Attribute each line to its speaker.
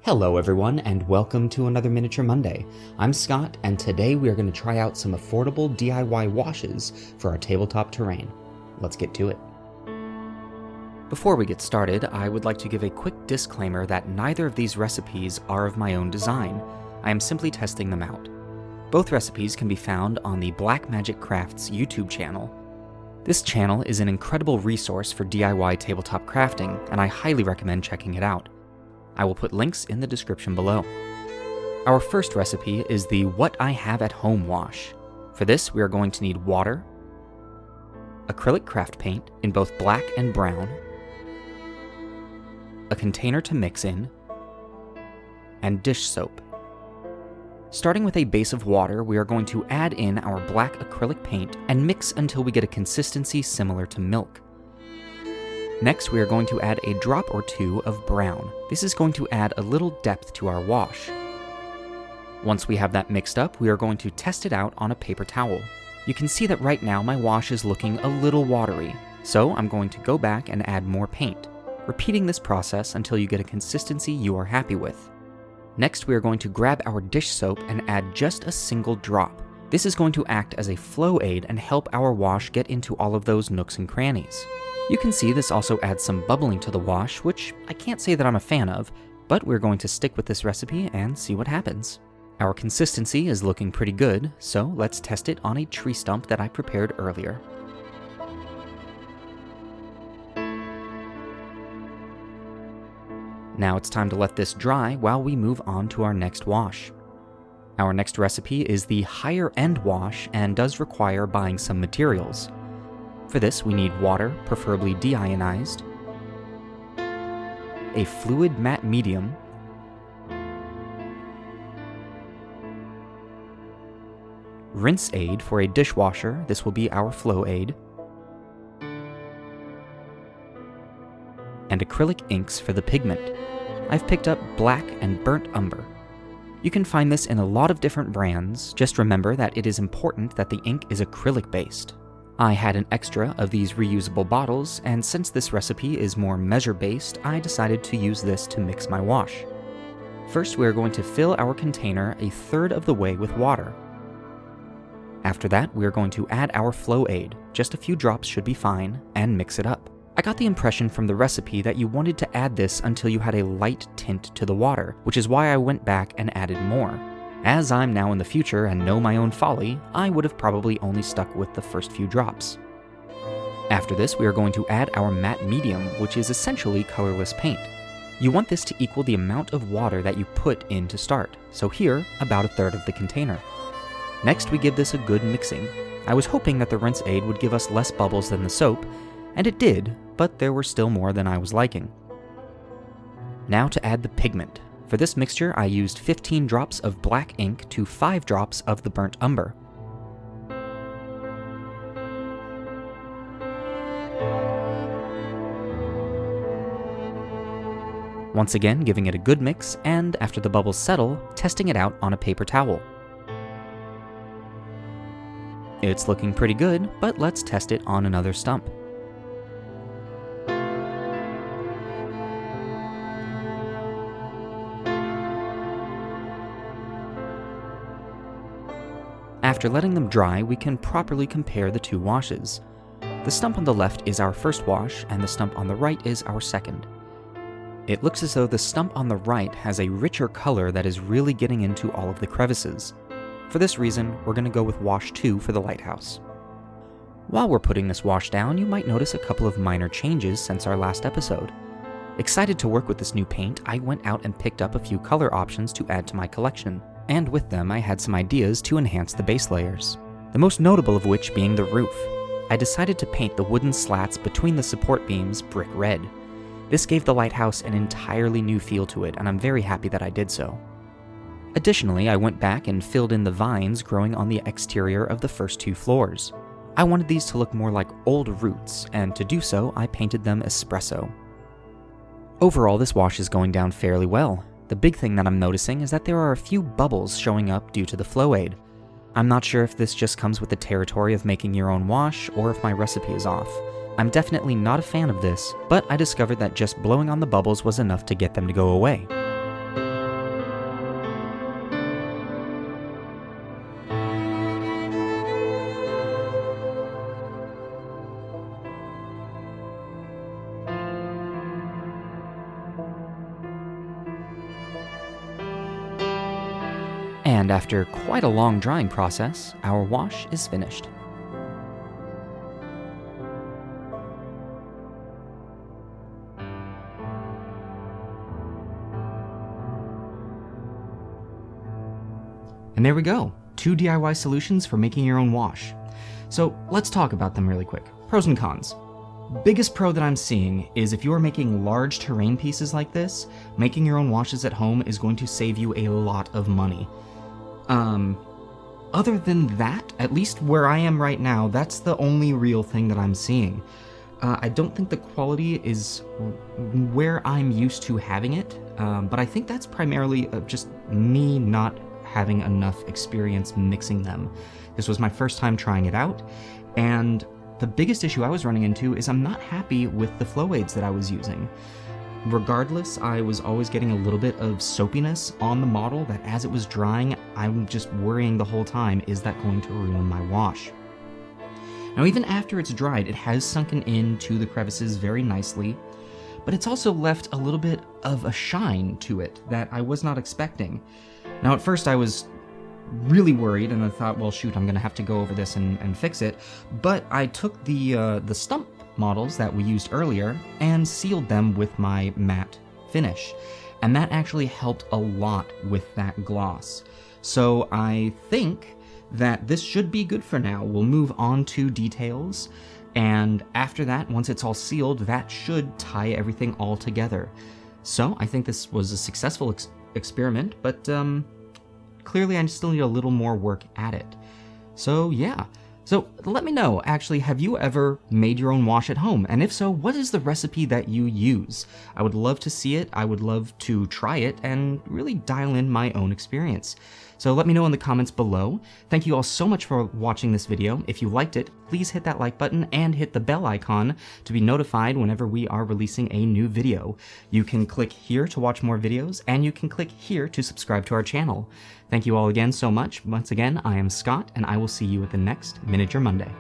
Speaker 1: Hello everyone, and welcome to another Miniature Monday. I'm Scott, and today we are going to try out some affordable DIY washes for our tabletop terrain. Let's get to it. Before we get started, I would like to give a quick disclaimer that neither of these recipes are of my own design. I am simply testing them out. Both recipes can be found on the Black Magic Crafts YouTube channel. This channel is an incredible resource for DIY tabletop crafting, and I highly recommend checking it out. I will put links in the description below. Our first recipe is the What I Have at Home wash. For this, we are going to need water, acrylic craft paint in both black and brown, a container to mix in, and dish soap. Starting with a base of water, we are going to add in our black acrylic paint and mix until we get a consistency similar to milk. Next, we are going to add a drop or two of brown. This is going to add a little depth to our wash. Once we have that mixed up, we are going to test it out on a paper towel. You can see that right now my wash is looking a little watery, so I'm going to go back and add more paint, repeating this process until you get a consistency you are happy with. Next, we are going to grab our dish soap and add just a single drop. This is going to act as a flow aid and help our wash get into all of those nooks and crannies. You can see this also adds some bubbling to the wash, which I can't say that I'm a fan of, but we're going to stick with this recipe and see what happens. Our consistency is looking pretty good, so let's test it on a tree stump that I prepared earlier. Now it's time to let this dry while we move on to our next wash. Our next recipe is the higher end wash and does require buying some materials. For this, we need water, preferably deionized, a fluid matte medium, rinse aid for a dishwasher, this will be our flow aid, and acrylic inks for the pigment. I've picked up black and burnt umber. You can find this in a lot of different brands, just remember that it is important that the ink is acrylic based. I had an extra of these reusable bottles, and since this recipe is more measure-based, I decided to use this to mix my wash. First, we are going to fill our container a third of the way with water. After that, we are going to add our flow aid, just a few drops should be fine, and mix it up. I got the impression from the recipe that you wanted to add this until you had a light tint to the water, which is why I went back and added more. As I'm now in the future and know my own folly, I would have probably only stuck with the first few drops. After this, we are going to add our matte medium, which is essentially colorless paint. You want this to equal the amount of water that you put in to start, so here, about a third of the container. Next, we give this a good mixing. I was hoping that the rinse aid would give us less bubbles than the soap, and it did, but there were still more than I was liking. Now to add the pigment. For this mixture, I used 15 drops of black ink to 5 drops of the burnt umber. Once again, giving it a good mix, and after the bubbles settle, testing it out on a paper towel. It's looking pretty good, but let's test it on another stump. After letting them dry, we can properly compare the two washes. The stump on the left is our first wash, and the stump on the right is our second. It looks as though the stump on the right has a richer color that is really getting into all of the crevices. For this reason, we're going to go with wash 2 for the Lighthouse. While we're putting this wash down, you might notice a couple of minor changes since our last episode. Excited to work with this new paint, I went out and picked up a few color options to add to my collection. And with them, I had some ideas to enhance the base layers. The most notable of which being the roof. I decided to paint the wooden slats between the support beams brick red. This gave the Lighthouse an entirely new feel to it, and I'm very happy that I did so. Additionally, I went back and filled in the vines growing on the exterior of the first 2 floors. I wanted these to look more like old roots, and to do so, I painted them espresso. Overall, this wash is going down fairly well. The big thing that I'm noticing is that there are a few bubbles showing up due to the flow aid. I'm not sure if this just comes with the territory of making your own wash or if my recipe is off. I'm definitely not a fan of this, but I discovered that just blowing on the bubbles was enough to get them to go away. And after quite a long drying process, our wash is finished.
Speaker 2: And there we go, 2 DIY solutions for making your own wash. So let's talk about them really quick. Pros and cons. Biggest pro that I'm seeing is if you are making large terrain pieces like this, making your own washes at home is going to save you a lot of money. Other than that, at least where I am right now, that's the only real thing that I'm seeing. I don't think the quality is where I'm used to having it, but I think that's primarily just me not having enough experience mixing them. This was my first time trying it out, and the biggest issue I was running into is I'm not happy with the flow aids that I was using. Regardless, I was always getting a little bit of soapiness on the model that as it was drying, I'm just worrying the whole time, is that going to ruin my wash? Now even after it's dried, it has sunken into the crevices very nicely, but it's also left a little bit of a shine to it that I was not expecting. Now at first I was really worried and I thought, well shoot, I'm gonna have to go over this and fix it, but I took the stump models that we used earlier and sealed them with my matte finish, and that actually helped a lot with that gloss. So I think that this should be good for now. We'll move on to details, and after that, once it's all sealed, that should tie everything all together. So I think this was a successful experiment, but clearly I still need a little more work at it. So yeah. So let me know, actually, have you ever made your own wash at home? And if so, what is the recipe that you use? I would love to see it, I would love to try it, and really dial in my own experience. So let me know in the comments below. Thank you all so much for watching this video. If you liked it, please hit that like button and hit the bell icon to be notified whenever we are releasing a new video. You can click here to watch more videos, and you can click here to subscribe to our channel. Thank you all again so much. Once again, I am Scott, and I will see you at the next Miniature Monday.